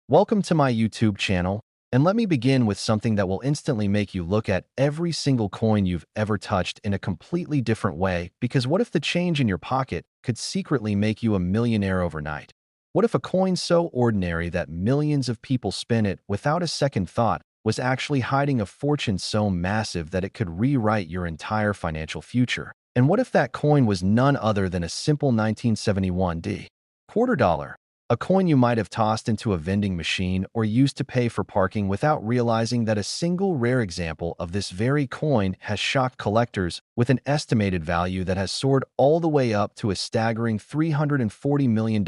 Welcome to my YouTube channel, and let me begin with something that will instantly make you look at every single coin you've ever touched in a completely different way, because what if the change in your pocket could secretly make you a millionaire overnight? What if a coin so ordinary that millions of people spin it without a second thought was actually hiding a fortune so massive that it could rewrite your entire financial future? And what if that coin was none other than a simple 1971 D quarter dollar? A coin you might have tossed into a vending machine or used to pay for parking without realizing that a single rare example of this very coin has shocked collectors with an estimated value that has soared all the way up to a staggering $340 million,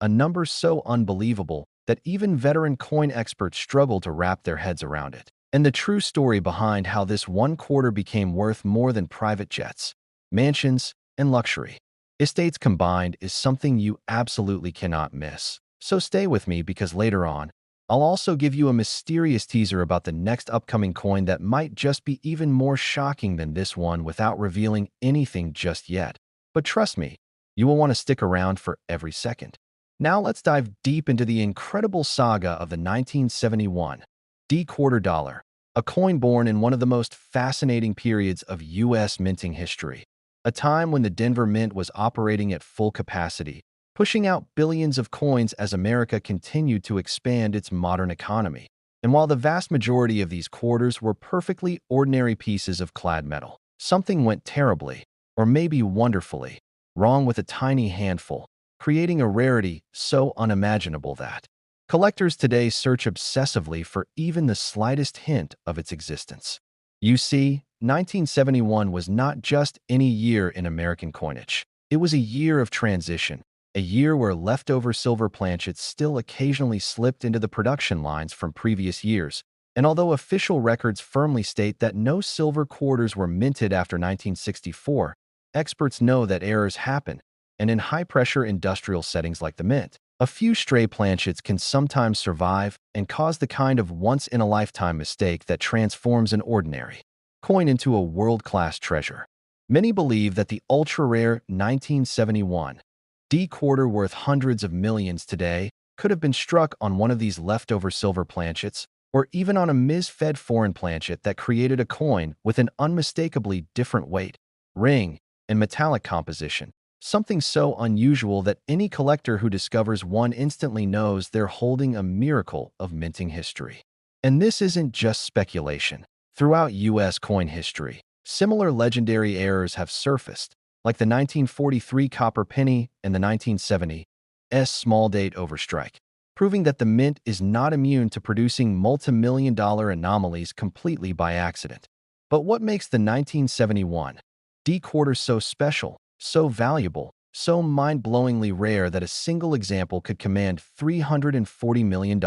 a number so unbelievable that even veteran coin experts struggle to wrap their heads around it. And the true story behind how this one quarter became worth more than private jets, mansions, and luxury estates combined is something you absolutely cannot miss. So stay with me because later on, I'll also give you a mysterious teaser about the next upcoming coin that might just be even more shocking than this one without revealing anything just yet. But trust me, you will want to stick around for every second. Now let's dive deep into the incredible saga of the 1971 D quarter dollar, a coin born in one of the most fascinating periods of U.S. minting history. A time when the Denver Mint was operating at full capacity, pushing out billions of coins as America continued to expand its modern economy. And while the vast majority of these quarters were perfectly ordinary pieces of clad metal, something went terribly, or maybe wonderfully, wrong with a tiny handful, creating a rarity so unimaginable that collectors today search obsessively for even the slightest hint of its existence. You see, 1971 was not just any year in American coinage. It was a year of transition, a year where leftover silver planchets still occasionally slipped into the production lines from previous years. And although official records firmly state that no silver quarters were minted after 1964, experts know that errors happen, and in high-pressure industrial settings like the Mint, a few stray planchets can sometimes survive and cause the kind of once-in-a-lifetime mistake that transforms an ordinary coin into a world-class treasure. Many believe that the ultra-rare 1971 D quarter worth hundreds of millions today could have been struck on one of these leftover silver planchets or even on a misfed foreign planchet that created a coin with an unmistakably different weight, ring, and metallic composition, something so unusual that any collector who discovers one instantly knows they're holding a miracle of minting history. And this isn't just speculation. Throughout U.S. coin history, similar legendary errors have surfaced, like the 1943 copper penny and the 1970 small date overstrike, proving that the Mint is not immune to producing multi-million-dollar anomalies completely by accident. But what makes the 1971 D quarter so special, so valuable, so mind-blowingly rare that a single example could command $340 million?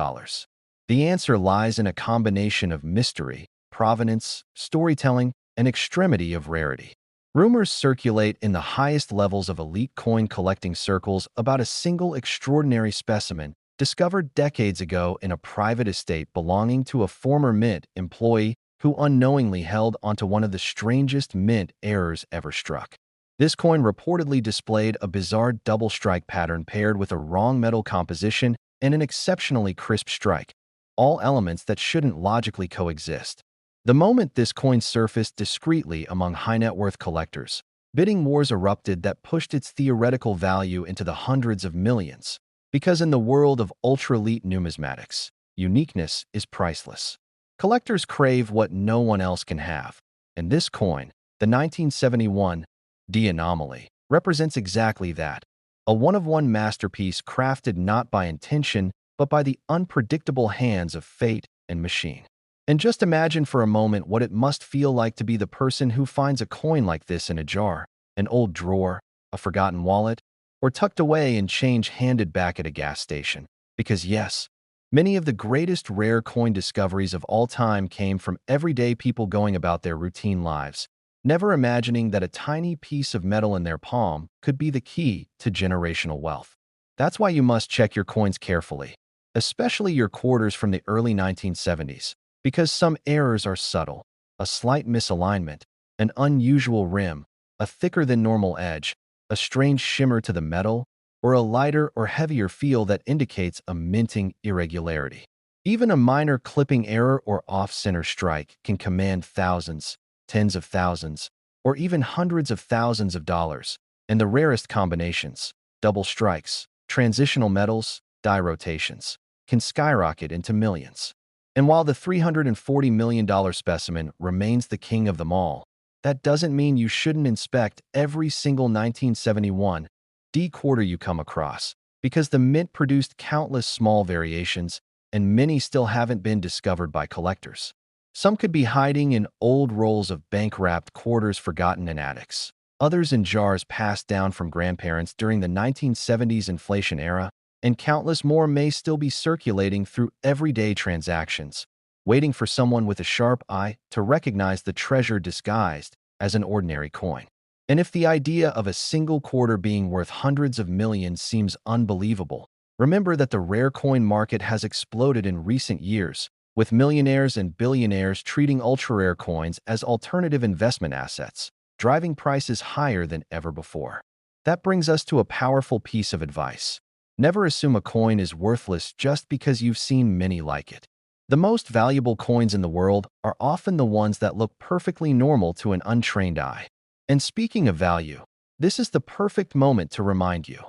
The answer lies in a combination of mystery, provenance, storytelling, and extremity of rarity. Rumors circulate in the highest levels of elite coin collecting circles about a single extraordinary specimen discovered decades ago in a private estate belonging to a former Mint employee who unknowingly held onto one of the strangest Mint errors ever struck. This coin reportedly displayed a bizarre double strike pattern paired with a wrong metal composition and an exceptionally crisp strike, all elements that shouldn't logically coexist. The moment this coin surfaced discreetly among high-net-worth collectors, bidding wars erupted that pushed its theoretical value into the hundreds of millions. Because in the world of ultra-elite numismatics, uniqueness is priceless. Collectors crave what no one else can have, and this coin, the 1971 D anomaly, represents exactly that, a one-of-one masterpiece crafted not by intention, but by the unpredictable hands of fate and machine. And just imagine for a moment what it must feel like to be the person who finds a coin like this in a jar, an old drawer, a forgotten wallet, or tucked away in change handed back at a gas station. Because yes, many of the greatest rare coin discoveries of all time came from everyday people going about their routine lives, never imagining that a tiny piece of metal in their palm could be the key to generational wealth. That's why you must check your coins carefully, especially your quarters from the early 1970s. Because some errors are subtle, a slight misalignment, an unusual rim, a thicker than normal edge, a strange shimmer to the metal, or a lighter or heavier feel that indicates a minting irregularity. Even a minor clipping error or off-center strike can command thousands, tens of thousands, or even hundreds of thousands of dollars, and the rarest combinations, double strikes, transitional metals, die rotations, can skyrocket into millions. And while the $340 million specimen remains the king of them all, that doesn't mean you shouldn't inspect every single 1971 D quarter you come across, because the mint produced countless small variations, and many still haven't been discovered by collectors. Some could be hiding in old rolls of bank-wrapped quarters forgotten in attics, others in jars passed down from grandparents during the 1970s inflation era, and countless more may still be circulating through everyday transactions, waiting for someone with a sharp eye to recognize the treasure disguised as an ordinary coin. And if the idea of a single quarter being worth hundreds of millions seems unbelievable, remember that the rare coin market has exploded in recent years, with millionaires and billionaires treating ultra-rare coins as alternative investment assets, driving prices higher than ever before. That brings us to a powerful piece of advice. Never assume a coin is worthless just because you've seen many like it. The most valuable coins in the world are often the ones that look perfectly normal to an untrained eye. And speaking of value, this is the perfect moment to remind you.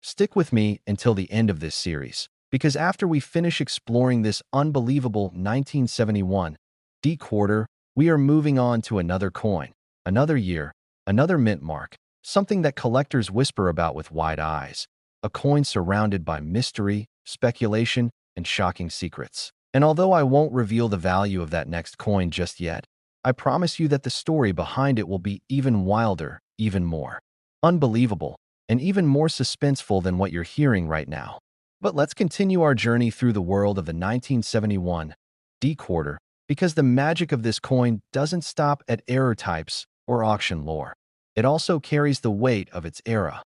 Stick with me until the end of this series, because after we finish exploring this unbelievable 1971 D quarter, we are moving on to another coin, another year, another mint mark, something that collectors whisper about with wide eyes, a coin surrounded by mystery, speculation, and shocking secrets. And although I won't reveal the value of that next coin just yet, I promise you that the story behind it will be even wilder, even more unbelievable, and even more suspenseful than what you're hearing right now. But let's continue our journey through the world of the 1971 D quarter, because the magic of this coin doesn't stop at error types or auction lore. It also carries the weight of its era.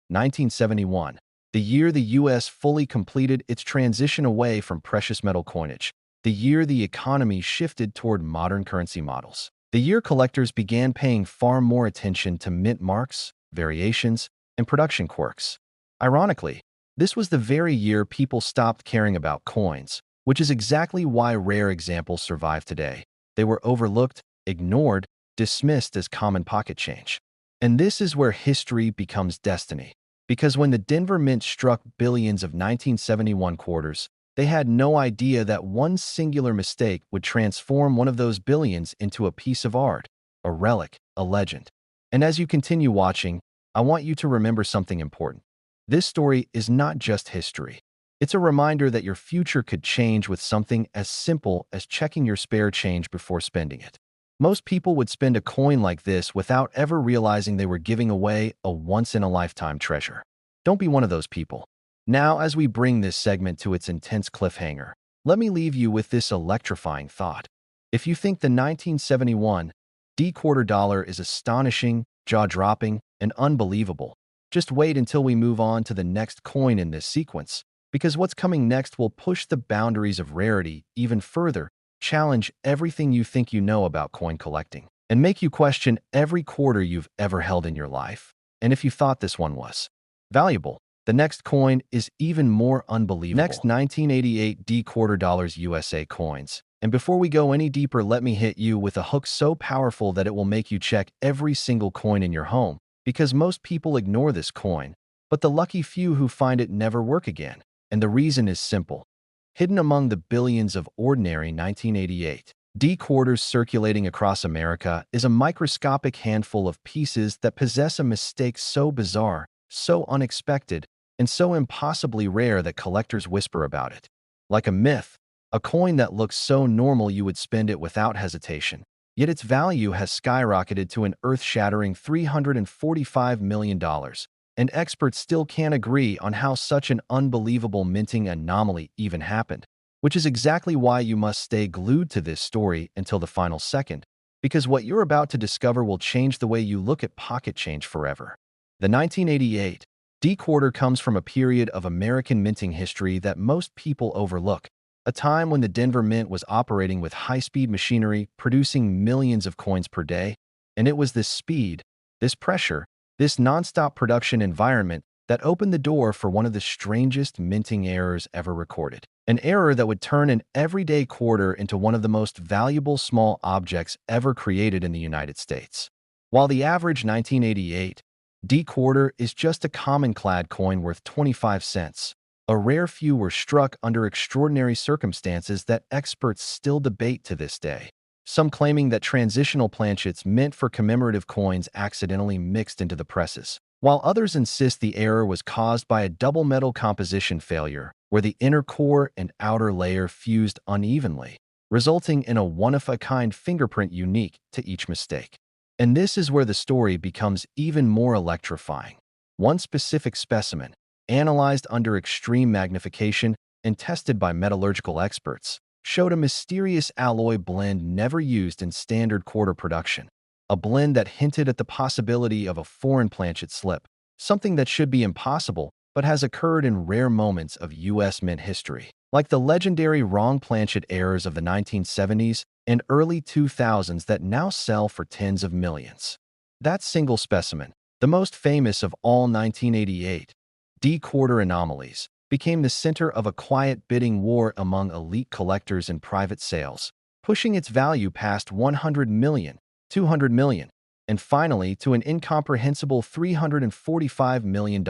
1971, the year the U.S. fully completed its transition away from precious metal coinage. The year the economy shifted toward modern currency models. The year collectors began paying far more attention to mint marks, variations, and production quirks. Ironically, this was the very year people stopped caring about coins, which is exactly why rare examples survive today. They were overlooked, ignored, dismissed as common pocket change. And this is where history becomes destiny. Because when the Denver Mint struck billions of 1971 quarters, they had no idea that one singular mistake would transform one of those billions into a piece of art, a relic, a legend. And as you continue watching, I want you to remember something important. This story is not just history. It's a reminder that your future could change with something as simple as checking your spare change before spending it. Most people would spend a coin like this without ever realizing they were giving away a once-in-a-lifetime treasure. Don't be one of those people. Now, as we bring this segment to its intense cliffhanger, let me leave you with this electrifying thought. If you think the 1971 D quarter dollar is astonishing, jaw-dropping, and unbelievable, just wait until we move on to the next coin in this sequence, because what's coming next will push the boundaries of rarity even further, challenge everything you think you know about coin collecting, and make you question every quarter you've ever held in your life. And if you thought this one was valuable, the next coin is even more unbelievable. Next, 1988 D quarter dollars USA coins. And before we go any deeper, let me hit you with a hook so powerful that it will make you check every single coin in your home, because most people ignore this coin, but the lucky few who find it never work again. And the reason is simple. Hidden among the billions of ordinary 1988 D quarters circulating across America is a microscopic handful of pieces that possess a mistake so bizarre, so unexpected, and so impossibly rare that collectors whisper about it. Like a myth, a coin that looks so normal you would spend it without hesitation, yet its value has skyrocketed to an earth-shattering $345 million, and experts still can't agree on how such an unbelievable minting anomaly even happened, which is exactly why you must stay glued to this story until the final second, because what you're about to discover will change the way you look at pocket change forever. The 1988 D quarter comes from a period of American minting history that most people overlook, a time when the Denver Mint was operating with high-speed machinery, producing millions of coins per day, and it was this speed, this pressure, this nonstop production environment that opened the door for one of the strangest minting errors ever recorded. An error that would turn an everyday quarter into one of the most valuable small objects ever created in the United States. While the average 1988 D quarter is just a common-clad coin worth 25 cents, a rare few were struck under extraordinary circumstances that experts still debate to this day. Some claiming that transitional planchets meant for commemorative coins accidentally mixed into the presses, while others insist the error was caused by a double metal composition failure, where the inner core and outer layer fused unevenly, resulting in a one-of-a-kind fingerprint unique to each mistake. And this is where the story becomes even more electrifying. One specific specimen, analyzed under extreme magnification and tested by metallurgical experts, showed a mysterious alloy blend never used in standard quarter production, a blend that hinted at the possibility of a foreign planchet slip, something that should be impossible but has occurred in rare moments of U.S. mint history, like the legendary wrong planchet errors of the 1970s and early 2000s that now sell for tens of millions. That single specimen, the most famous of all 1988 D quarter anomalies, became the center of a quiet bidding war among elite collectors and private sales, pushing its value past 100 million, 200 million, and finally to an incomprehensible $345 million,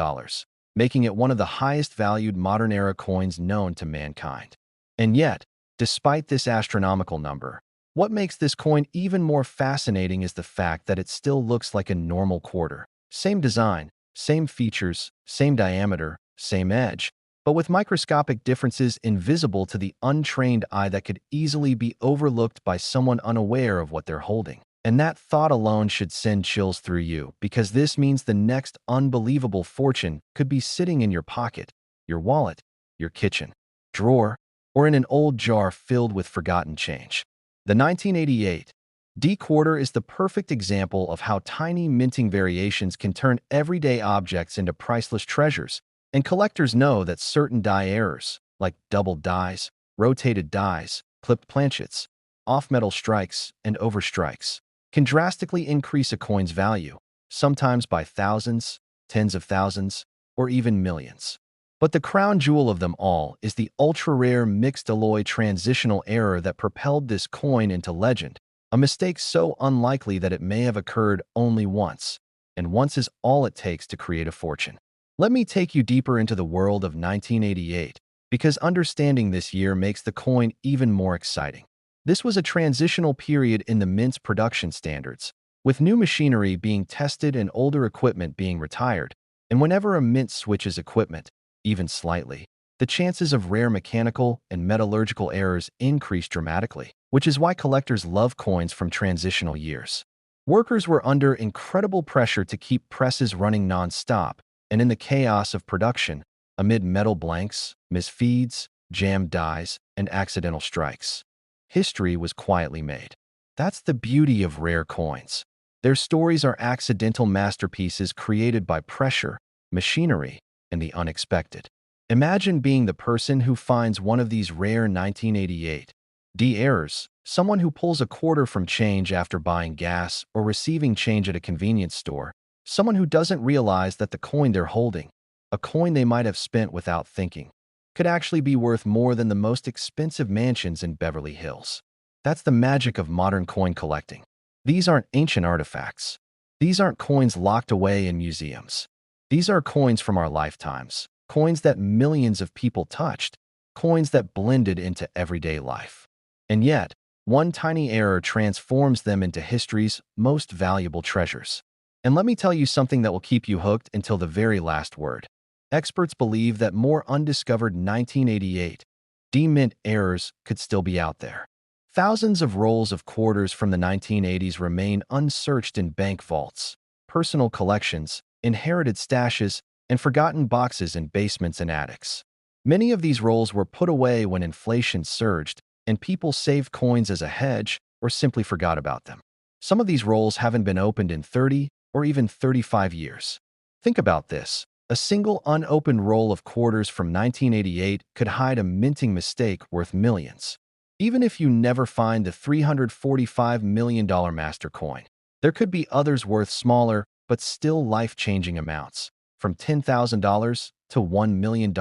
making it one of the highest valued modern-era coins known to mankind. And yet, despite this astronomical number, what makes this coin even more fascinating is the fact that it still looks like a normal quarter. Same design, same features, same diameter, same edge, but with microscopic differences invisible to the untrained eye that could easily be overlooked by someone unaware of what they're holding. And that thought alone should send chills through you, because this means the next unbelievable fortune could be sitting in your pocket, your wallet, your kitchen drawer, or in an old jar filled with forgotten change. The 1988 D quarter is the perfect example of how tiny minting variations can turn everyday objects into priceless treasures, and collectors know that certain die errors, like double dies, rotated dies, clipped planchets, off-metal strikes, and overstrikes, can drastically increase a coin's value, sometimes by thousands, tens of thousands, or even millions. But the crown jewel of them all is the ultra-rare mixed alloy transitional error that propelled this coin into legend, a mistake so unlikely that it may have occurred only once, and once is all it takes to create a fortune. Let me take you deeper into the world of 1988, because understanding this year makes the coin even more exciting. This was a transitional period in the mint's production standards, with new machinery being tested and older equipment being retired, and whenever a mint switches equipment, even slightly, the chances of rare mechanical and metallurgical errors increase dramatically, which is why collectors love coins from transitional years. Workers were under incredible pressure to keep presses running non-stop, and in the chaos of production, amid metal blanks, misfeeds, jammed dies, and accidental strikes, history was quietly made. That's the beauty of rare coins. Their stories are accidental masterpieces created by pressure, machinery, and the unexpected. Imagine being the person who finds one of these rare 1988 D errors, someone who pulls a quarter from change after buying gas or receiving change at a convenience store, someone who doesn't realize that the coin they're holding, a coin they might have spent without thinking, could actually be worth more than the most expensive mansions in Beverly Hills. That's the magic of modern coin collecting. These aren't ancient artifacts. These aren't coins locked away in museums. These are coins from our lifetimes, coins that millions of people touched, coins that blended into everyday life. And yet, one tiny error transforms them into history's most valuable treasures. And let me tell you something that will keep you hooked until the very last word. Experts believe that more undiscovered 1988 D-mint errors could still be out there. Thousands of rolls of quarters from the 1980s remain unsearched in bank vaults, personal collections, inherited stashes, and forgotten boxes in basements and attics. Many of these rolls were put away when inflation surged, and people saved coins as a hedge or simply forgot about them. Some of these rolls haven't been opened in 30 or even 35 years. Think about this. A single unopened roll of quarters from 1988 could hide a minting mistake worth millions. Even if you never find the $345 million master coin, there could be others worth smaller but still life-changing amounts. from $10,000 to $1 million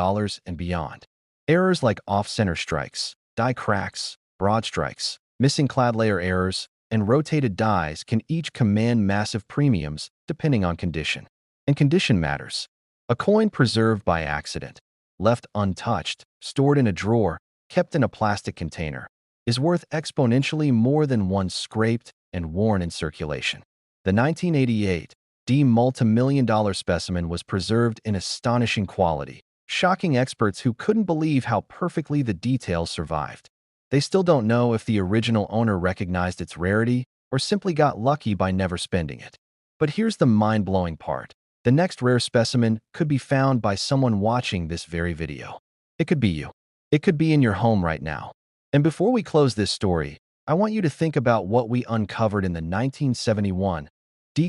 and beyond. Errors like off-center strikes, die cracks, broad strikes, missing clad layer errors, and rotated dies can each command massive premiums depending on condition. And condition matters. A coin preserved by accident, left untouched, stored in a drawer, kept in a plastic container, is worth exponentially more than one scraped and worn in circulation. The 1988 multi-million-dollar specimen was preserved in astonishing quality, shocking experts who couldn't believe how perfectly the details survived. They still don't know if the original owner recognized its rarity or simply got lucky by never spending it. But here's the mind-blowing part. The next rare specimen could be found by someone watching this very video. It could be you. It could be in your home right now. And before we close this story, I want you to think about what we uncovered in the 1971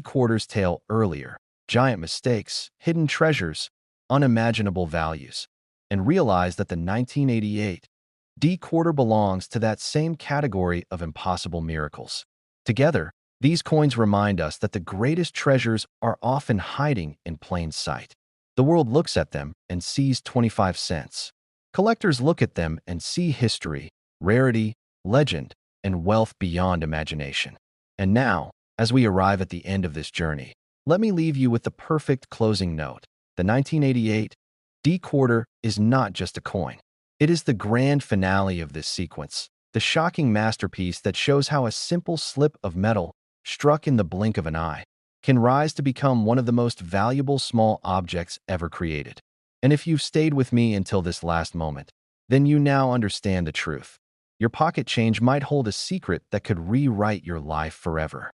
quarter's tale earlier. Giant mistakes, hidden treasures, unimaginable values. And realize that the 1988 quarter belongs to that same category of impossible miracles. Together, these coins remind us that the greatest treasures are often hiding in plain sight. The world looks at them and sees 25 cents. Collectors look at them and see history, rarity, legend, and wealth beyond imagination. And now, as we arrive at the end of this journey, let me leave you with the perfect closing note. The 1988 quarter is not just a coin. It is the grand finale of this sequence, the shocking masterpiece that shows how a simple slip of metal, struck in the blink of an eye, can rise to become one of the most valuable small objects ever created. And if you've stayed with me until this last moment, then you now understand the truth. Your pocket change might hold a secret that could rewrite your life forever.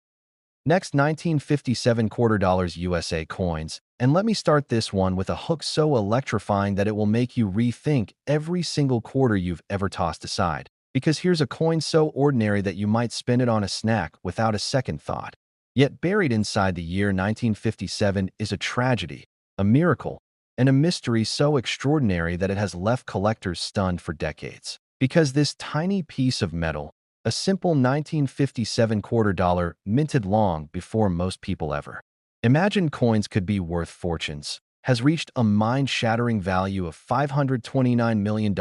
Next, 1957 quarter dollars USA coins, and let me start this one with a hook so electrifying that it will make you rethink every single quarter you've ever tossed aside. Because here's a coin so ordinary that you might spend it on a snack without a second thought. Yet buried inside the year 1957 is a tragedy, a miracle, and a mystery so extraordinary that it has left collectors stunned for decades. Because this tiny piece of metal, a simple 1957 quarter dollar, minted long before most people ever imagined coins could be worth fortunes, has reached a mind-shattering value of $529 million,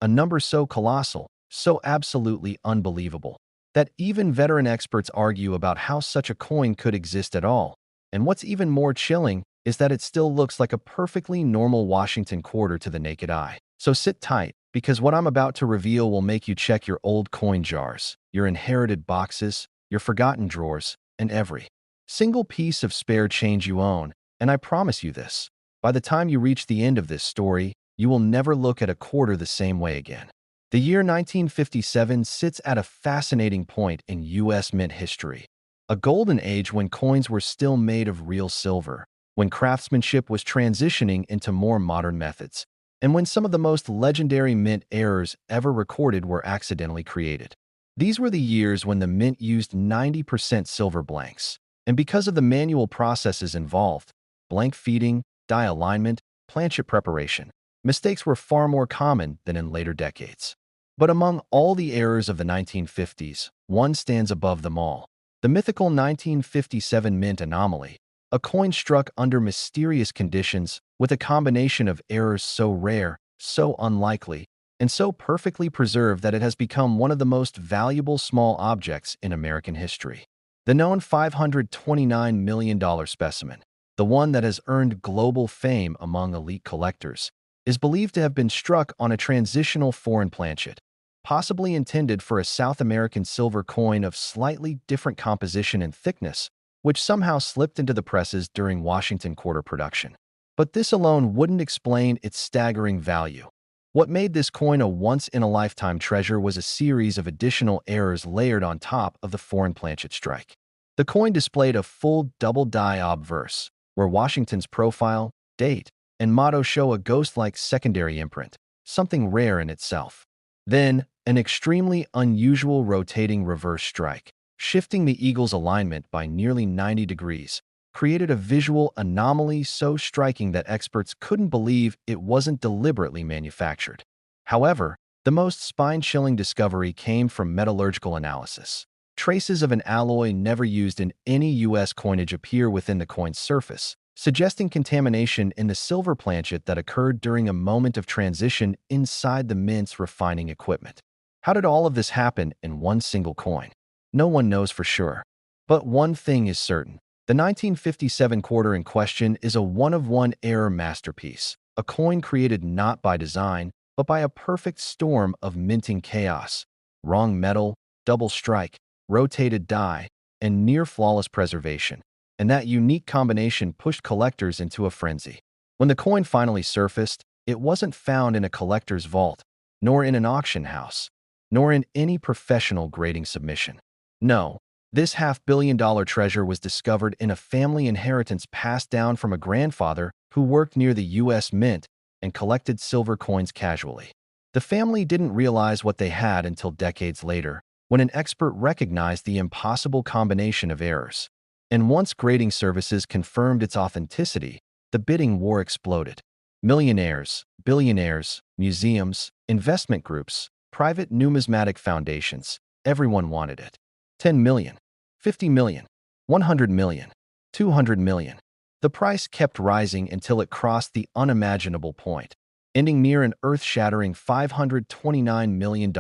a number so colossal, so absolutely unbelievable, that even veteran experts argue about how such a coin could exist at all. And what's even more chilling is that it still looks like a perfectly normal Washington quarter to the naked eye. So sit tight, because what I'm about to reveal will make you check your old coin jars, your inherited boxes, your forgotten drawers, and every single piece of spare change you own. And I promise you this, by the time you reach the end of this story, you will never look at a quarter the same way again. The year 1957 sits at a fascinating point in U.S. mint history, a golden age when coins were still made of real silver, when craftsmanship was transitioning into more modern methods, and when some of the most legendary mint errors ever recorded were accidentally created. These were the years when the mint used 90% silver blanks, and because of the manual processes involved, blank feeding, die alignment, planchet preparation, mistakes were far more common than in later decades. But among all the errors of the 1950s, one stands above them all: the mythical 1957 mint anomaly, a coin struck under mysterious conditions with a combination of errors so rare, so unlikely, and so perfectly preserved that it has become one of the most valuable small objects in American history. The known $529 million specimen, the one that has earned global fame among elite collectors, is believed to have been struck on a transitional foreign planchet, possibly intended for a South American silver coin of slightly different composition and thickness, which somehow slipped into the presses during Washington quarter production. But this alone wouldn't explain its staggering value. What made this coin a once-in-a-lifetime treasure was a series of additional errors layered on top of the foreign planchet strike. The coin displayed a full double-die obverse, where Washington's profile, date, and motto show a ghost-like secondary imprint, something rare in itself. Then, an extremely unusual rotating reverse strike, shifting the eagle's alignment by nearly 90 degrees, created a visual anomaly so striking that experts couldn't believe it wasn't deliberately manufactured. However, the most spine-chilling discovery came from metallurgical analysis. Traces of an alloy never used in any U.S. coinage appear within the coin's surface, suggesting contamination in the silver planchet that occurred during a moment of transition inside the mint's refining equipment. How did all of this happen in one single coin? No one knows for sure. But one thing is certain. The 1957 quarter in question is a one-of-one error masterpiece, a coin created not by design, but by a perfect storm of minting chaos. Wrong metal, double strike, rotated die, and near-flawless preservation. And that unique combination pushed collectors into a frenzy. When the coin finally surfaced, it wasn't found in a collector's vault, nor in an auction house, nor in any professional grading submission. No, this half-billion-dollar treasure was discovered in a family inheritance passed down from a grandfather who worked near the U.S. Mint and collected silver coins casually. The family didn't realize what they had until decades later, when an expert recognized the impossible combination of errors. And once grading services confirmed its authenticity, the bidding war exploded. Millionaires, billionaires, museums, investment groups, private numismatic foundations, everyone wanted it. 10 million, 50 million, 100 million, 200 million. The price kept rising until it crossed the unimaginable point, ending near an earth-shattering $529 million,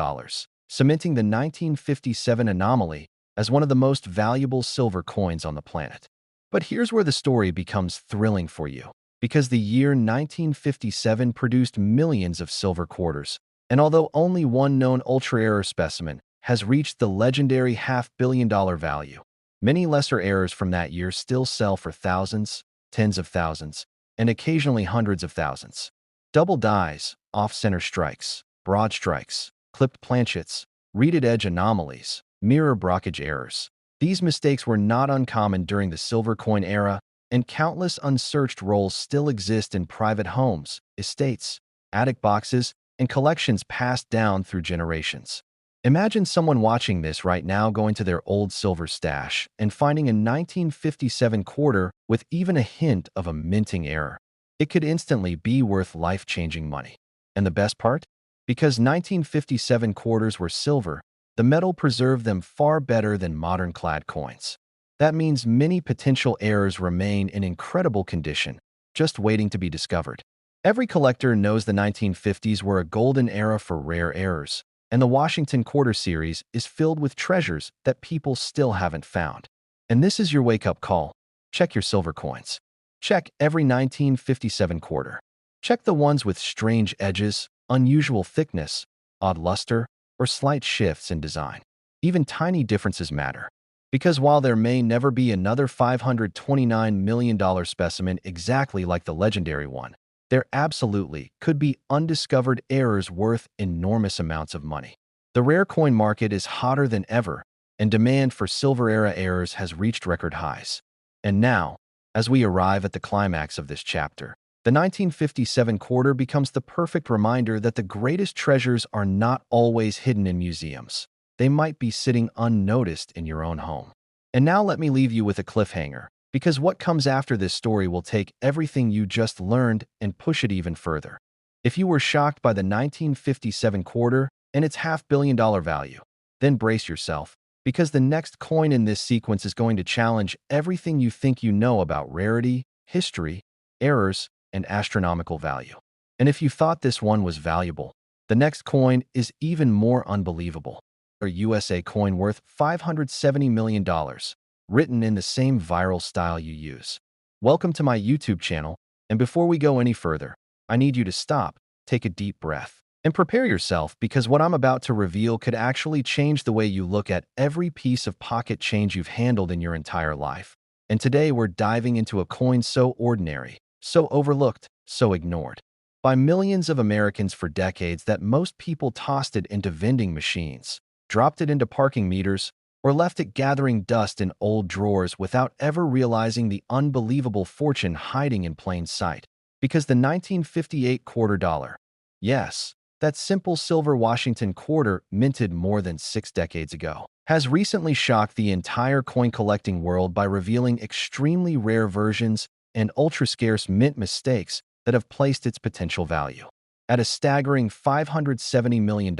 cementing the 1957 anomaly as one of the most valuable silver coins on the planet. But here's where the story becomes thrilling for you, because the year 1957 produced millions of silver quarters, and although only one known ultra-rare specimen has reached the legendary half-billion-dollar value, many lesser errors from that year still sell for thousands, tens of thousands, and occasionally hundreds of thousands. Double dies, off-center strikes, broad strikes, clipped planchets, reeded edge anomalies, mirror blockage errors. These mistakes were not uncommon during the silver coin era, and countless unsearched rolls still exist in private homes, estates, attic boxes, and collections passed down through generations. Imagine someone watching this right now going to their old silver stash and finding a 1957 quarter with even a hint of a minting error. It could instantly be worth life-changing money. And the best part? Because 1957 quarters were silver, the metal preserved them far better than modern clad coins. That means many potential errors remain in incredible condition, just waiting to be discovered. Every collector knows the 1950s were a golden era for rare errors, and the Washington Quarter series is filled with treasures that people still haven't found. And this is your wake-up call. Check your silver coins. Check every 1957 quarter. Check the ones with strange edges, unusual thickness, odd luster, or slight shifts in design. Even tiny differences matter. Because while there may never be another $529 million specimen exactly like the legendary one, there absolutely could be undiscovered errors worth enormous amounts of money. The rare coin market is hotter than ever, and demand for silver-era errors has reached record highs. And now, as we arrive at the climax of this chapter, the 1957 quarter becomes the perfect reminder that the greatest treasures are not always hidden in museums. They might be sitting unnoticed in your own home. And now let me leave you with a cliffhanger, because what comes after this story will take everything you just learned and push it even further. If you were shocked by the 1957 quarter and its half-billion-dollar value, then brace yourself, because the next coin in this sequence is going to challenge everything you think you know about rarity, history, errors, and astronomical value. And if you thought this one was valuable, the next coin is even more unbelievable. A USA coin worth $570 million, written in the same viral style you use. Welcome to my YouTube channel, and before we go any further, I need you to stop, take a deep breath, and prepare yourself, because what I'm about to reveal could actually change the way you look at every piece of pocket change you've handled in your entire life. And today we're diving into a coin so ordinary, so overlooked, so ignored by millions of Americans for decades that most people tossed it into vending machines, dropped it into parking meters, or left it gathering dust in old drawers without ever realizing the unbelievable fortune hiding in plain sight. Because the 1958 quarter dollar, yes, that simple silver Washington quarter minted more than 6 decades ago, has recently shocked the entire coin collecting world by revealing extremely rare versions and ultra-scarce mint mistakes that have placed its potential value at a staggering $570 million.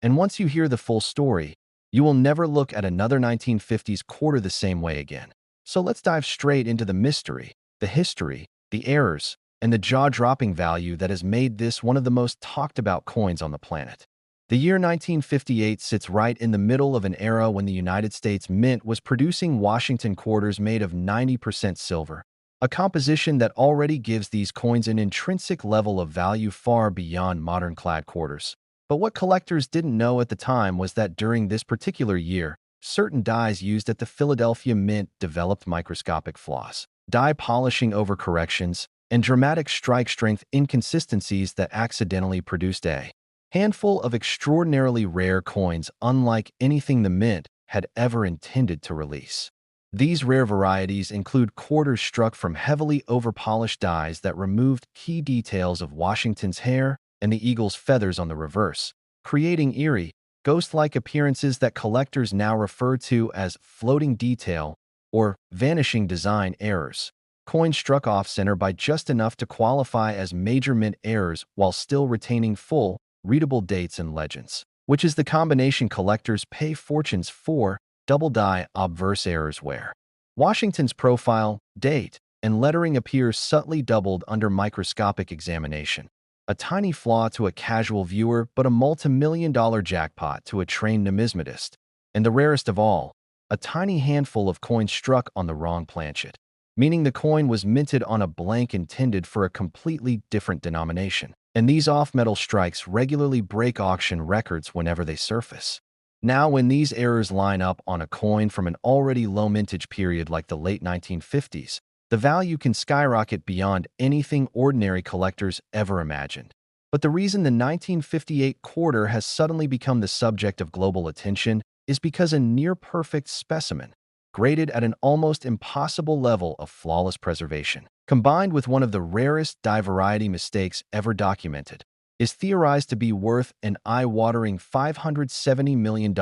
And once you hear the full story, you will never look at another 1950s quarter the same way again. So let's dive straight into the mystery, the history, the errors, and the jaw-dropping value that has made this one of the most talked-about coins on the planet. The year 1958 sits right in the middle of an era when the United States Mint was producing Washington quarters made of 90% silver, a composition that already gives these coins an intrinsic level of value far beyond modern clad quarters. But what collectors didn't know at the time was that during this particular year, certain dyes used at the Philadelphia Mint developed microscopic flaws, dye polishing overcorrections, and dramatic strike strength inconsistencies that accidentally produced a handful of extraordinarily rare coins unlike anything the Mint had ever intended to release. These rare varieties include quarters struck from heavily overpolished dies that removed key details of Washington's hair and the eagle's feathers on the reverse, creating eerie, ghost-like appearances that collectors now refer to as floating detail or vanishing design errors. Coins struck off-center by just enough to qualify as major mint errors while still retaining full, readable dates and legends, which is the combination collectors pay fortunes for. Double die obverse errors where Washington's profile, date, and lettering appears subtly doubled under microscopic examination. A tiny flaw to a casual viewer, but a multi-million-dollar jackpot to a trained numismatist. And the rarest of all, a tiny handful of coins struck on the wrong planchet, meaning the coin was minted on a blank intended for a completely different denomination. And these off-metal strikes regularly break auction records whenever they surface. Now, when these errors line up on a coin from an already low mintage period like the late 1950s, the value can skyrocket beyond anything ordinary collectors ever imagined. But the reason the 1958 quarter has suddenly become the subject of global attention is because a near-perfect specimen, graded at an almost impossible level of flawless preservation, combined with one of the rarest die variety mistakes ever documented, is theorized to be worth an eye-watering $570 million,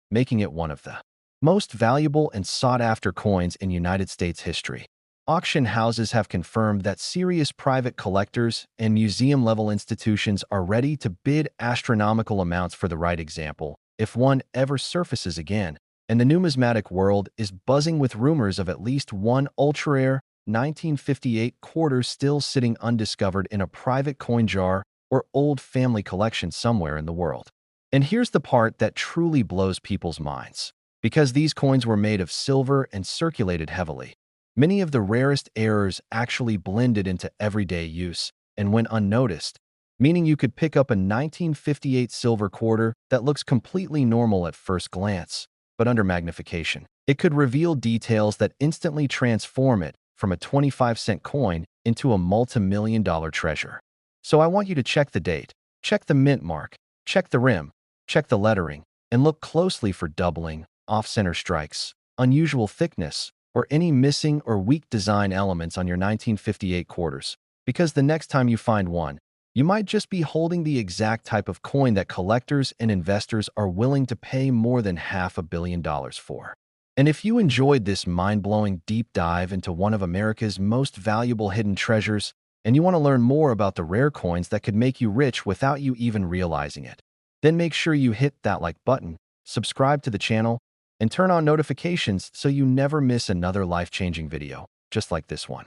making it one of the most valuable and sought-after coins in United States history. Auction houses have confirmed that serious private collectors and museum-level institutions are ready to bid astronomical amounts for the right example if one ever surfaces again, and the numismatic world is buzzing with rumors of at least one ultra-rare 1958 quarter still sitting undiscovered in a private coin jar or old family collection somewhere in the world. And here's the part that truly blows people's minds. Because these coins were made of silver and circulated heavily, many of the rarest errors actually blended into everyday use and went unnoticed, meaning you could pick up a 1958 silver quarter that looks completely normal at first glance, but under magnification, it could reveal details that instantly transform it from a 25-cent coin into a multi-million-dollar treasure. So I want you to check the date, check the mint mark, check the rim, check the lettering, and look closely for doubling, off-center strikes, unusual thickness, or any missing or weak design elements on your 1958 quarters. Because the next time you find one, you might just be holding the exact type of coin that collectors and investors are willing to pay more than $500 million for. And if you enjoyed this mind-blowing deep dive into one of America's most valuable hidden treasures, and you want to learn more about the rare coins that could make you rich without you even realizing it, then make sure you hit that like button, subscribe to the channel, and turn on notifications so you never miss another life-changing video, just like this one.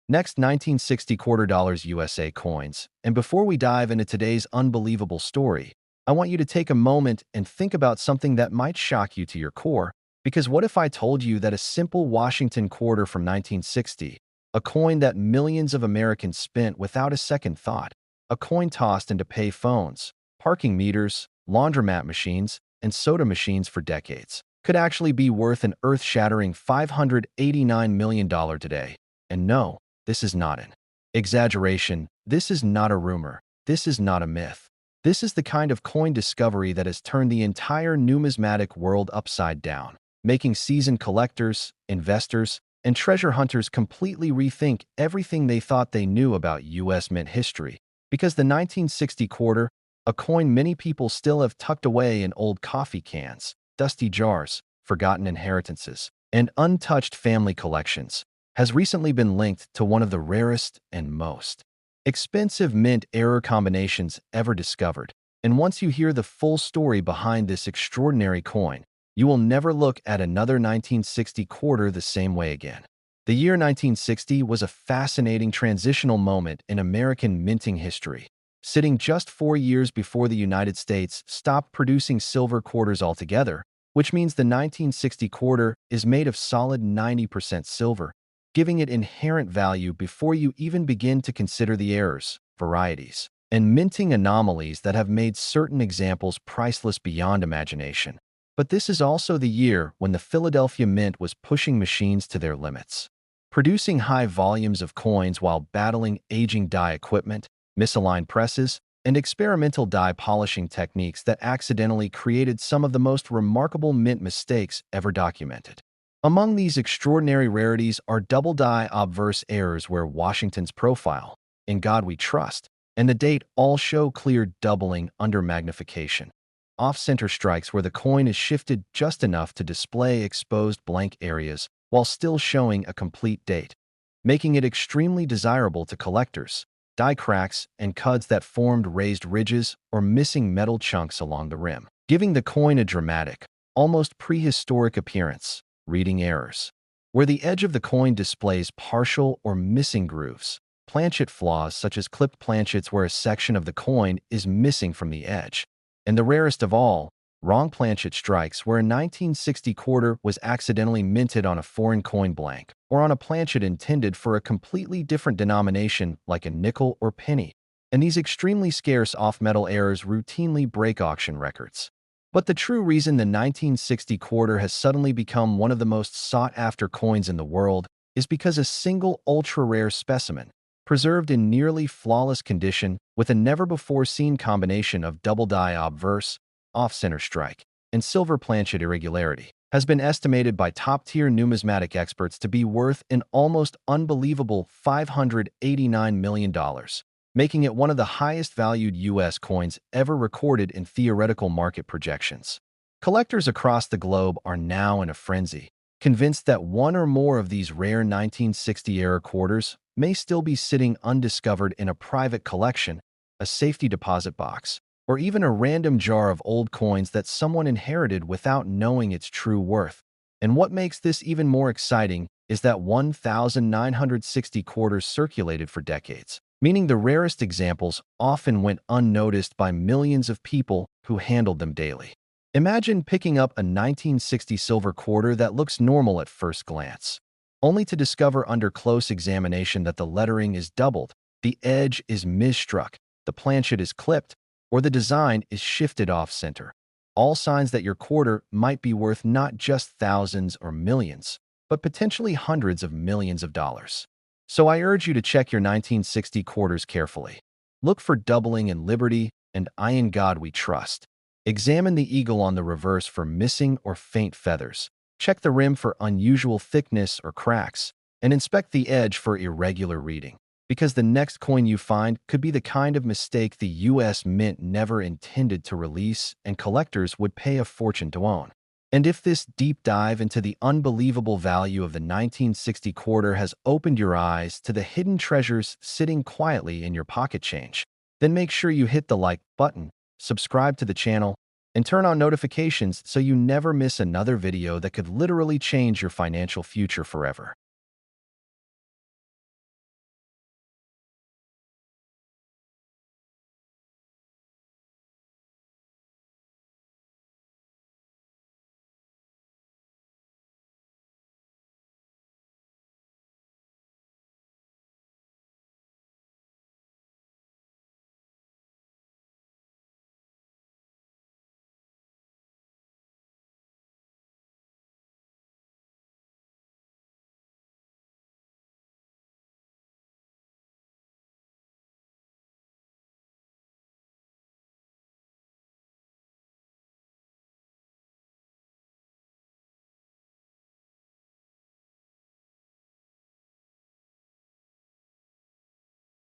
Next, 1960 quarter dollars USA coins. And before we dive into today's unbelievable story, I want you to take a moment and think about something that might shock you to your core. Because what if I told you that a simple Washington quarter from 1960, a coin that millions of Americans spent without a second thought, a coin tossed into pay phones, parking meters, laundromat machines, and soda machines for decades, could actually be worth an earth-shattering $589 million today? And no, this is not an exaggeration. This is not a rumor. This is not a myth. This is the kind of coin discovery that has turned the entire numismatic world upside down, making seasoned collectors, investors, and treasure hunters completely rethink everything they thought they knew about U.S. mint history. Because the 1960 quarter, a coin many people still have tucked away in old coffee cans, dusty jars, forgotten inheritances, and untouched family collections, has recently been linked to one of the rarest and most expensive mint error combinations ever discovered. And once you hear the full story behind this extraordinary coin, you will never look at another 1960 quarter the same way again. The year 1960 was a fascinating transitional moment in American minting history, sitting just 4 years before the United States stopped producing silver quarters altogether, which means the 1960 quarter is made of solid 90% silver, giving it inherent value before you even begin to consider the errors, varieties, and minting anomalies that have made certain examples priceless beyond imagination. But this is also the year when the Philadelphia Mint was pushing machines to their limits, producing high volumes of coins while battling aging die equipment, misaligned presses, and experimental die polishing techniques that accidentally created some of the most remarkable mint mistakes ever documented. Among these extraordinary rarities are double die obverse errors where Washington's profile, "In God We Trust," and the date all show clear doubling under magnification. Off-center strikes where the coin is shifted just enough to display exposed blank areas while still showing a complete date, making it extremely desirable to collectors. Die cracks and cuds that formed raised ridges or missing metal chunks along the rim, giving the coin a dramatic, almost prehistoric appearance. Reading errors, where the edge of the coin displays partial or missing grooves. Planchet flaws such as clipped planchets where a section of the coin is missing from the edge. And the rarest of all, wrong planchet strikes where a 1960 quarter was accidentally minted on a foreign coin blank or on a planchet intended for a completely different denomination like a nickel or penny. And these extremely scarce off-metal errors routinely break auction records. But the true reason the 1960 quarter has suddenly become one of the most sought-after coins in the world is because a single ultra-rare specimen, preserved in nearly flawless condition with a never-before-seen combination of double die obverse, off-center strike, and silver planchet irregularity, has been estimated by top-tier numismatic experts to be worth an almost unbelievable $589 million, making it one of the highest-valued U.S. coins ever recorded in theoretical market projections. Collectors across the globe are now in a frenzy, convinced that one or more of these rare 1960-era quarters may still be sitting undiscovered in a private collection, a safety deposit box, or even a random jar of old coins that someone inherited without knowing its true worth. And what makes this even more exciting is that 1,960 quarters circulated for decades, meaning the rarest examples often went unnoticed by millions of people who handled them daily. Imagine picking up a 1960 silver quarter that looks normal at first glance, only to discover under close examination that the lettering is doubled, the edge is misstruck, the planchet is clipped, or the design is shifted off-center. All signs that your quarter might be worth not just thousands or millions, but potentially hundreds of millions of dollars. So I urge you to check your 1960 quarters carefully. Look for doubling in Liberty and I in God We Trust. Examine the eagle on the reverse for missing or faint feathers. Check the rim for unusual thickness or cracks, and inspect the edge for irregular reading, because the next coin you find could be the kind of mistake the U.S. Mint never intended to release and collectors would pay a fortune to own. And if this deep dive into the unbelievable value of the 1960 quarter has opened your eyes to the hidden treasures sitting quietly in your pocket change, then make sure you hit the like button, subscribe to the channel, and turn on notifications so you never miss another video that could literally change your financial future forever.